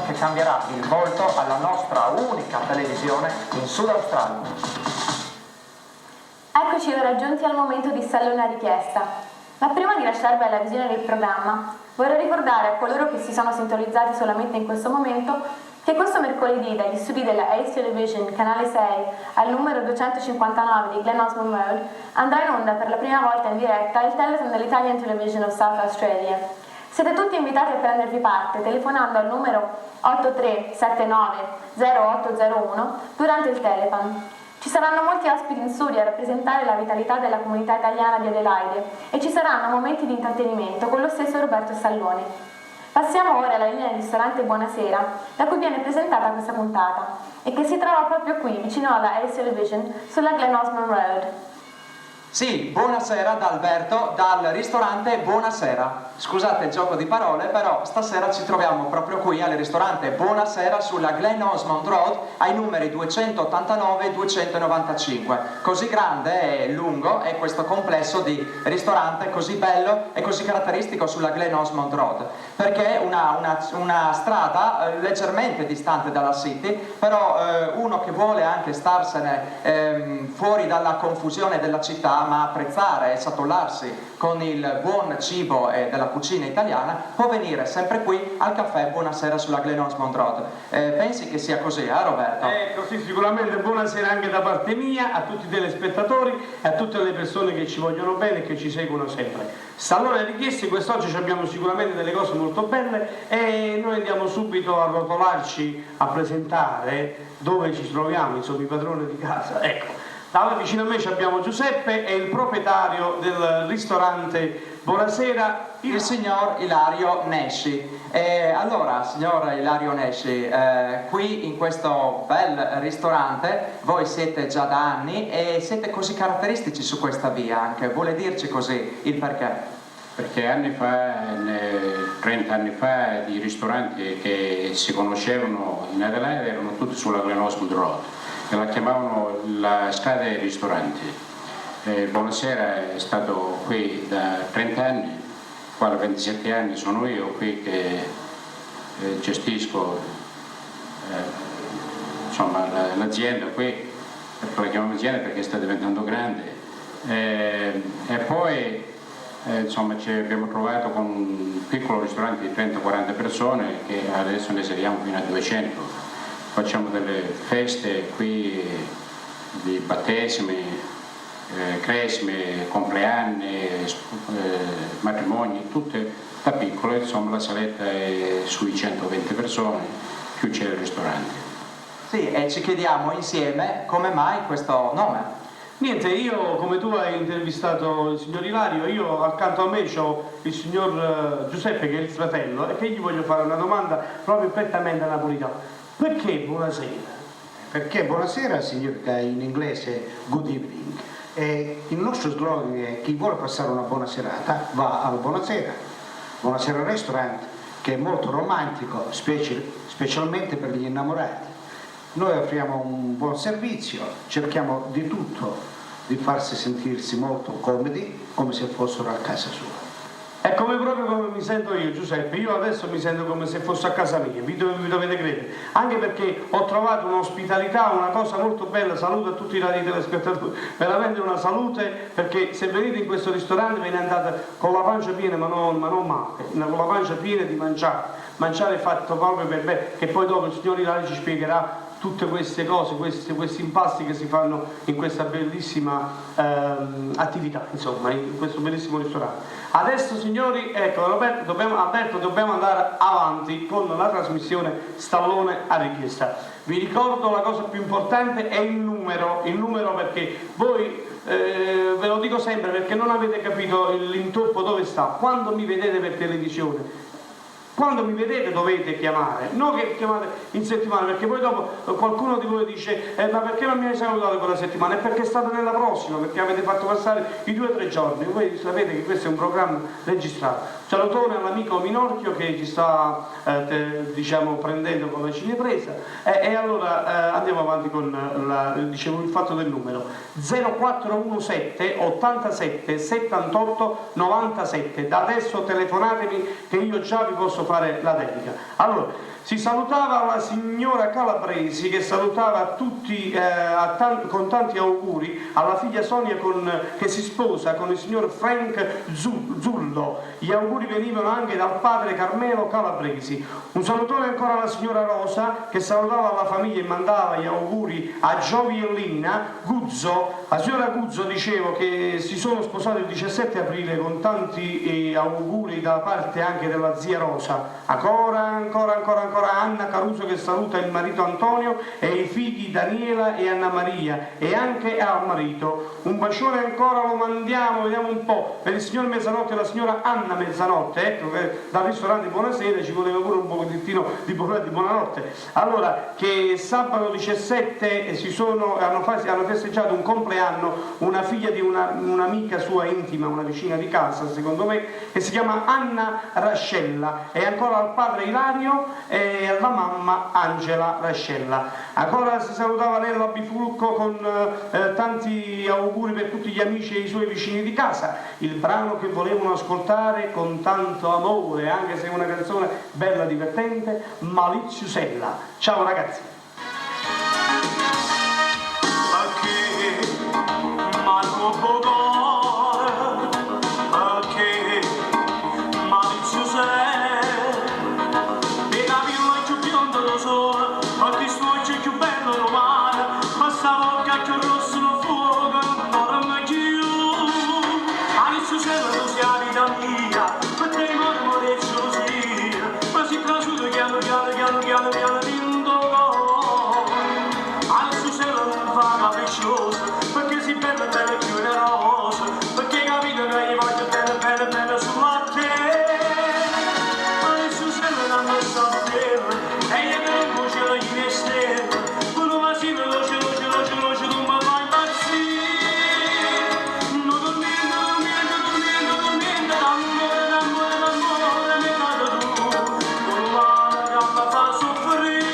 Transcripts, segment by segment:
che cambierà il volto alla nostra unica televisione in Sud Australia. Eccoci ora giunti al momento di Stallone a richiesta. Ma prima di lasciarvi alla visione del programma, vorrei ricordare a coloro che si sono sintonizzati solamente in questo momento che questo mercoledì dagli studi della Ace Television, canale 6, al numero 259 di Glen Osmond Road, andrà in onda per la prima volta in diretta il telethon dell'Italian Television of South Australia. Siete tutti invitati a prendervi parte telefonando al numero 8379 0801 durante il telethon. Ci saranno molti ospiti in studio a rappresentare la vitalità della comunità italiana di Adelaide e ci saranno momenti di intrattenimento con lo stesso Roberto Stallone. Passiamo ora alla linea del ristorante Buonasera, da cui viene presentata questa puntata e che si trova proprio qui, vicino alla Ace Television, sulla Glen Osmond Road. Sì, buonasera da Alberto, dal ristorante Buonasera. Scusate il gioco di parole, però stasera ci troviamo proprio qui al ristorante Buonasera sulla Glen Osmond Road ai numeri 289 e 295. Così grande e lungo è questo complesso di ristorante, così bello e così caratteristico sulla Glen Osmond Road, perché è una strada leggermente distante dalla city, però uno che vuole anche starsene fuori dalla confusione della città, ma apprezzare e satollarsi con il buon cibo della cucina italiana, può venire sempre qui al caffè Buonasera sulla Glen Osmond Road. Pensi che sia così, Roberto? Così sicuramente. Buonasera anche da parte mia a tutti i telespettatori e a tutte le persone che ci vogliono bene e che ci seguono sempre. Stallone richiesti, quest'oggi abbiamo sicuramente delle cose molto belle e noi andiamo subito a rotolarci a presentare dove ci troviamo, insomma, i padroni di casa. Ecco. Vicino a me abbiamo Giuseppe, è il proprietario del ristorante Buonasera, il signor Ilario Nesci. Allora, signor Ilario Nesci, qui in questo bel ristorante voi siete già da anni e siete così caratteristici su questa via anche. Vuole dirci così il perché? Perché anni fa, 30 anni fa, i ristoranti che si conoscevano in Adelaide erano tutti sulla Glen Osmond Road. E la chiamavano la strada dei ristoranti. Buonasera è stato qui da 30 anni, qua da 27 anni sono io qui che gestisco insomma, l'azienda qui, la chiamiamo azienda perché sta diventando grande. E poi insomma ci abbiamo trovato con un piccolo ristorante di 30-40 persone che adesso ne saliamo fino a 200. Facciamo delle feste qui di battesimi, cresime, compleanni, matrimoni, tutte da piccole, insomma la saletta è sui 120 persone, più c'è il ristorante. Sì, e ci chiediamo insieme come mai questo nome. Niente, io come tu hai intervistato il signor Ilario, io accanto a me ho il signor Giuseppe che è il fratello e che gli voglio fare una domanda proprio prettamente napolitana. Perché buonasera? Perché buonasera significa in inglese good evening e il nostro slogan è chi vuole passare una buona serata va al Buonasera. Buonasera Restaurant, che è molto romantico, specialmente per gli innamorati. Noi offriamo un buon servizio, cerchiamo di tutto, di farsi sentirsi molto comodi, come se fossero a casa sua. È proprio come mi sento io, Giuseppe. Io adesso mi sento come se fosse a casa mia, vi dovete credere. Anche perché ho trovato un'ospitalità, una cosa molto bella. Saluto a tutti i telespettatori, veramente una salute, perché se venite in questo ristorante ve ne andate con la pancia piena, ma non male, con la pancia piena di mangiare fatto proprio per me, che poi dopo il signor Ilario ci spiegherà tutte queste cose, questi impasti che si fanno in questa bellissima attività, insomma, in questo bellissimo ristorante. Adesso signori, ecco Alberto, dobbiamo andare avanti con la trasmissione Stallone a richiesta. Vi ricordo la cosa più importante è il numero perché voi ve lo dico sempre perché non avete capito l'intoppo dove sta. Quando mi vedete per televisione, quando mi vedete dovete chiamare, non che chiamate in settimana, perché poi dopo qualcuno di voi dice ma perché non mi hai salutato quella settimana? È perché state nella prossima, perché avete fatto passare i 2 o 3 giorni. Voi sapete che questo è un programma registrato. Salutone all'amico Minorchio che ci sta diciamo prendendo con la cinepresa e allora andiamo avanti con il fatto del numero 0417 87 78 97. Da adesso telefonatemi che io già vi posso fare la dedica. Allora, Si salutava la signora Calabresi che salutava a tutti con tanti auguri alla figlia Sonia che si sposa con il signor Frank Zullo. Gli auguri venivano anche dal padre Carmelo Calabresi. Un salutone ancora alla signora Rosa che salutava la famiglia e mandava gli auguri a Gioviellina Guzzo. La signora Guzzo, dicevo, che si sono sposati il 17 aprile con tanti auguri da parte anche della zia Rosa. Ancora Anna Caruso che saluta il marito Antonio e i figli Daniela e Anna Maria e anche al marito. Un bacione ancora lo mandiamo, vediamo un po', per il signor Mezzanotte e la signora Anna Mezzanotte, ecco che dal ristorante Buonasera ci voleva pure un pochettino di buonanotte. Allora, che sabato 17 hanno festeggiato un compleanno una figlia di un'amica sua intima, una vicina di casa secondo me, che si chiama Anna Rascella, e ancora al padre Ilario e alla mamma Angela Rascella. Ancora si salutava Nella Bifulco con tanti auguri per tutti gli amici e i suoi vicini di casa. Il brano che volevano ascoltare con tanto amore, anche se è una canzone bella divertente, Maliziusella. Ciao ragazzi. Perché si bella bella più generosa, perché capito che gli voglio bene sulla te. Adesso se ne danno sapere, e io che non ce la gli stelle, quello ma si veloce, non mi fa impazzire. Non dormiendo, d'amore, mi dato tu, quello male che mi fa soffrire.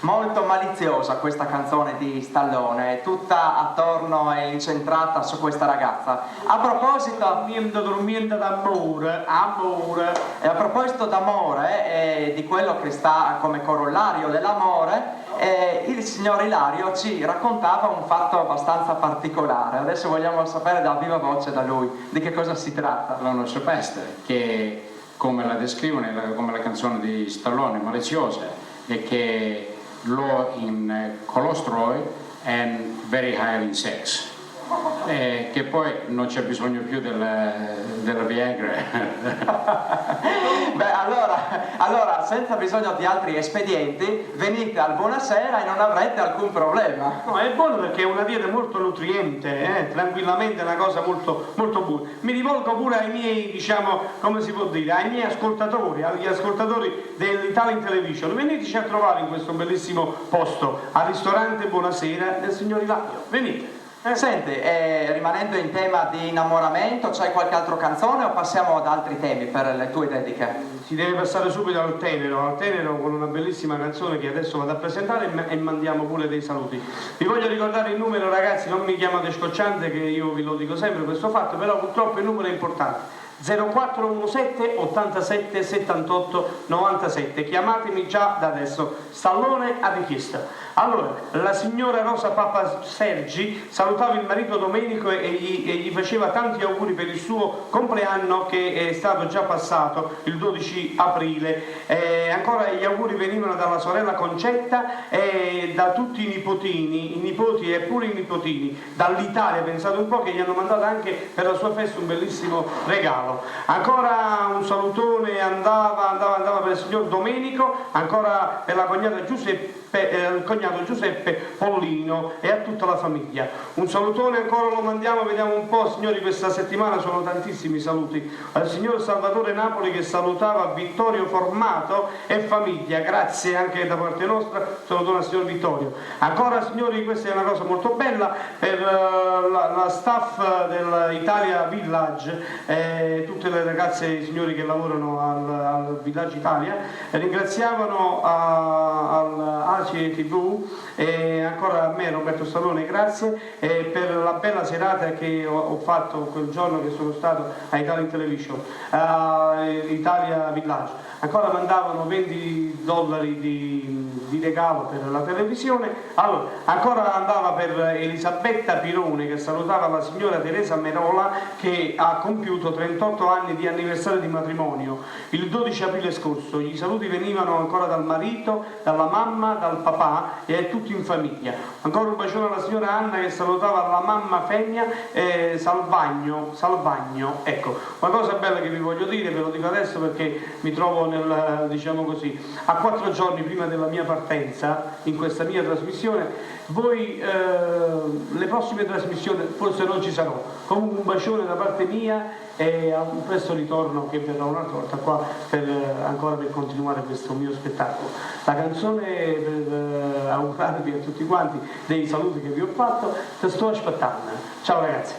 Molto maliziosa questa canzone di Stallone, tutta attorno e incentrata su questa ragazza. A proposito Dormiendo d'amore. E a proposito d'amore e di quello che sta come corollario dell'amore, il signor Ilario ci raccontava un fatto abbastanza particolare. Adesso vogliamo sapere da viva voce da lui di che cosa si tratta. Non lo sapeste, che come la descrivono, come la canzone di Stallone, maliziosa, è che low in cholesterol and very high in sex, che poi non c'è bisogno più della Viagra. Beh, allora senza bisogno di altri espedienti venite al Buonasera e non avrete alcun problema. No, è buono perché è una dieta molto nutriente, tranquillamente è una cosa molto, molto buona. Mi rivolgo pure ai miei, diciamo, come si può dire, ai miei ascoltatori, agli ascoltatori dell'Italian Television. Veniteci a trovare in questo bellissimo posto, al ristorante Buonasera del signor Ilario. Venite. Senti, rimanendo in tema di innamoramento, c'hai qualche altro canzone o passiamo ad altri temi per le tue dediche? Si deve passare subito al tenero con una bellissima canzone che adesso vado a presentare e mandiamo pure dei saluti. Vi voglio ricordare il numero, ragazzi, non mi chiamate scocciante che io vi lo dico sempre questo fatto, però purtroppo il numero è importante. 0417 87 78 97, chiamatemi già da adesso, stallone a richiesta. Allora, la signora Rosa Papa Sergi salutava il marito Domenico e gli faceva tanti auguri per il suo compleanno che è stato già passato il 12 aprile. Ancora gli auguri venivano dalla sorella Concetta e da tutti i nipoti e pure i nipotini dall'Italia, pensate un po', che gli hanno mandato anche per la sua festa un bellissimo regalo. Ancora un salutone andava per il signor Domenico, ancora per la cognata il cognato Giuseppe Pollino e a tutta la famiglia. Un salutone ancora lo mandiamo, vediamo un po', signori, questa settimana sono tantissimi saluti. Al signor Salvatore Napoli che salutava Vittorio Formato e famiglia, grazie anche da parte nostra, salutone al signor Vittorio. Ancora, signori, questa è una cosa molto bella per la staff dell'Italia Village, tutte le ragazze e i signori che lavorano al Village Italia, ringraziavano al ACI TV e ancora a me, Roberto Stallone, grazie per la bella serata che ho fatto quel giorno che sono stato a Italia Television, Italia Village. Ancora mandavano $20 di regalo per la televisione. Allora, ancora andava per Elisabetta Pirone che salutava la signora Teresa Merola che ha compiuto 38 anni di anniversario di matrimonio il 12 aprile scorso. I saluti venivano ancora dal marito, dalla mamma, dal papà e tutti in famiglia. Ancora un bacione alla signora Anna che salutava la mamma Fegna Salvagno. Ecco, una cosa bella che vi voglio dire, ve lo dico adesso perché mi trovo diciamo così, a 4 giorni prima della mia partenza in questa mia trasmissione. Voi le prossime trasmissioni forse non ci sarò, comunque un bacione da parte mia e a un presto ritorno che verrà un'altra volta qua ancora per continuare questo mio spettacolo. La canzone per augurarvi a tutti quanti dei saluti che vi ho fatto, te sto aspettando. Ciao ragazzi.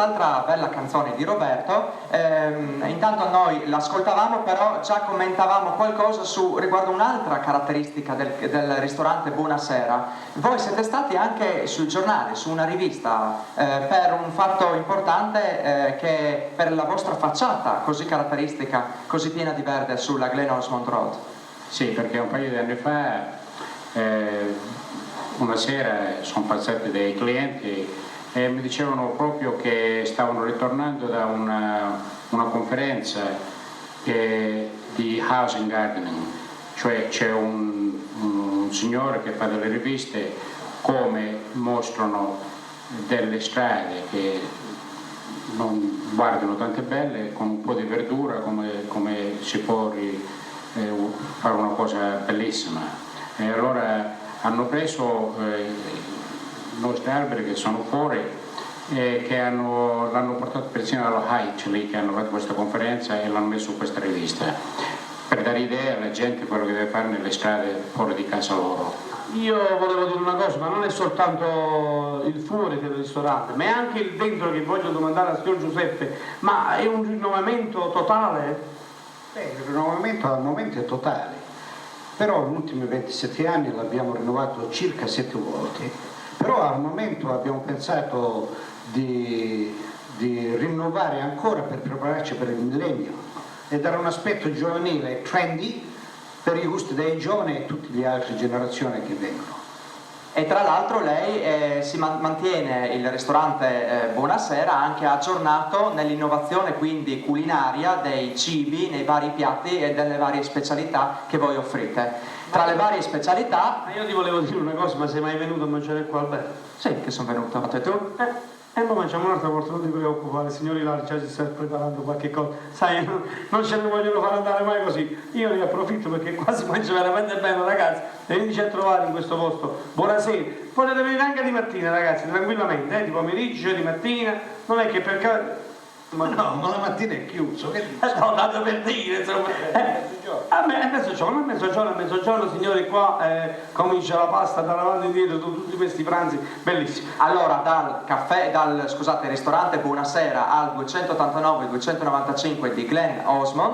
quest'altra bella canzone di Roberto. Intanto noi l'ascoltavamo, però già commentavamo qualcosa riguardo un'altra caratteristica del ristorante Buonasera. Voi siete stati anche sul giornale, su una rivista, per un fatto importante, che per la vostra facciata così caratteristica, così piena di verde sulla Glen Osmond Road. Sì, perché un paio di anni fa, una sera sono passati dei clienti e mi dicevano proprio che stavano ritornando da una conferenza di housing gardening, cioè c'è un signore che fa delle riviste come mostrano delle strade che non guardano tante belle, con un po' di verdura, come si può fare una cosa bellissima. E allora hanno preso i nostri alberi che sono fuori e che l'hanno portato persino allo Heights, lì che hanno fatto questa conferenza, e l'hanno messo su questa rivista per dare idea alla gente quello che deve fare nelle strade fuori di casa loro. Io volevo dire una cosa, ma non è soltanto il fuori del ristorante, ma è anche il dentro che voglio domandare al signor Giuseppe, ma è un rinnovamento totale? Il rinnovamento al momento è totale, però negli ultimi 27 anni l'abbiamo rinnovato circa 7 volte, però al momento abbiamo pensato di rinnovare ancora per prepararci per il millennio e dare un aspetto giovanile, trendy, per i gusti dei giovani e tutte le altre generazioni che vengono. E tra l'altro lei si mantiene il ristorante Buonasera anche aggiornato nell'innovazione quindi culinaria dei cibi nei vari piatti e delle varie specialità che voi offrite. Tra le varie specialità... Ma io ti volevo dire una cosa, ma sei mai venuto a mangiare qua, Alberto? Sì, che sono venuto, e tu? Poi mangiamo un'altra volta, non ti preoccupare, il signor Ilario già si sta preparando qualche cosa. Sai, non ce ne vogliono far andare mai così. Io ne approfitto perché qua si mangia veramente bene, ragazzi. Veniteci a trovare in questo posto. Buonasera. Potete venire anche di mattina, ragazzi, tranquillamente, di pomeriggio, di mattina. Non è che per caso... Ma no, ma la mattina è chiuso, che dici? No, tanto per dire, insomma. A mezzogiorno, signori, qua comincia la pasta davanti e indietro, tutti questi pranzi bellissimi. Allora, dal ristorante Buonasera al 289-295 di Glen Osmond,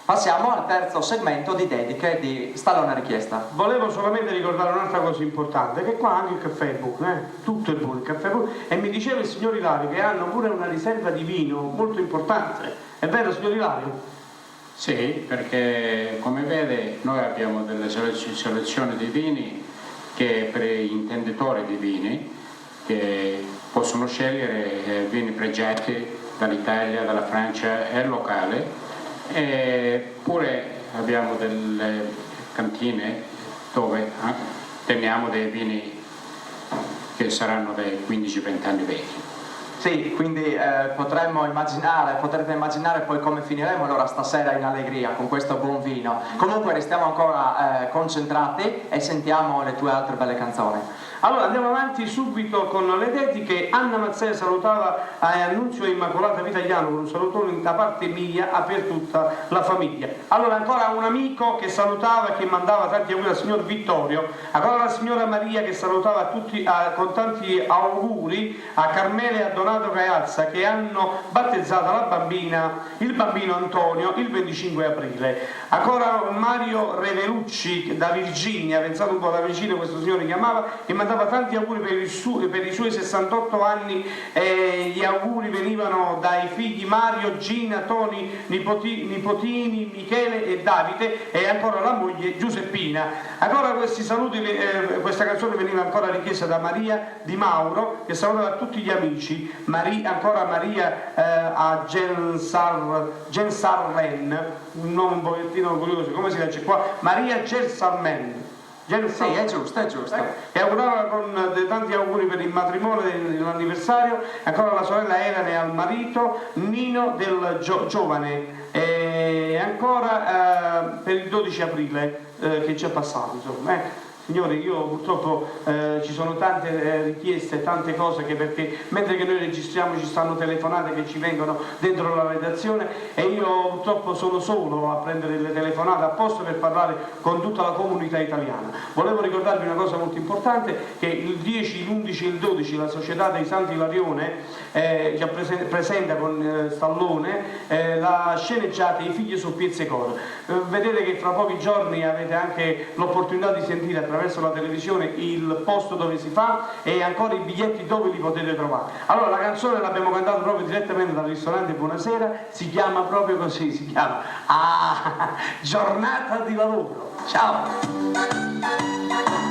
passiamo al terzo segmento di dediche di Stallone Richiesta. Volevo solamente ricordare un'altra cosa importante, che qua anche il caffè è buono, tutto è buono, il caffè è buono, e mi diceva il signor Ilario che hanno pure una riserva di vino molto importante, è vero signor Ilario? Sì, perché come vede noi abbiamo delle selezioni di vini che per gli intenditori di vini che possono scegliere vini pregiati dall'Italia, dalla Francia e locale. Eppure abbiamo delle cantine dove teniamo dei vini che saranno dai 15-20 anni vecchi. Sì, quindi potrete immaginare poi come finiremo allora stasera in allegria con questo buon vino. Comunque restiamo ancora concentrati e sentiamo le tue altre belle canzoni. Allora andiamo avanti subito con le dediche. Anna Mazzei salutava a Annunzio Immacolata Vitagliano con un salutone da parte mia per tutta la famiglia. Allora ancora un amico che salutava e che mandava tanti auguri al signor Vittorio, ancora la signora Maria che salutava a tutti con tanti auguri a Carmele e a Donato Caazza che hanno battezzato il bambino Antonio il 25 aprile. Ancora Mario Revelucci da Virginia, pensate un po' da vicino questo signore chiamava e mandava tanti auguri per i suoi 68 anni, gli auguri venivano dai figli Mario, Gina, Toni, nipotini Michele e Davide e ancora la moglie Giuseppina. Ancora questi saluti, questa canzone veniva ancora richiesta da Maria Di Mauro che salutava tutti gli amici, ancora Maria a Gensarmen, un nome un pochettino curioso, come si dice qua? Maria Gensarmen. Sì, è giusto. E augurava con tanti auguri per il matrimonio dell'anniversario, ancora la sorella Elena e al marito Nino del giovane, e ancora per il 12 aprile che ci è passato, insomma. Signori, io purtroppo ci sono tante richieste, tante cose perché mentre che noi registriamo ci stanno telefonate che ci vengono dentro la redazione e io purtroppo sono solo a prendere le telefonate apposta per parlare con tutta la comunità italiana. Volevo ricordarvi una cosa molto importante, che il 10, l'11 e il 12 la Società dei Santi Ilarione presenta con Stallone la sceneggiata I figli su Piezzecore. Vedete che fra pochi giorni avete anche l'opportunità di sentire attraverso la televisione il posto dove si fa e ancora i biglietti dove li potete trovare. Allora la canzone l'abbiamo cantata proprio direttamente dal ristorante Buonasera, si chiama proprio così, si chiama Giornata di lavoro. Ciao!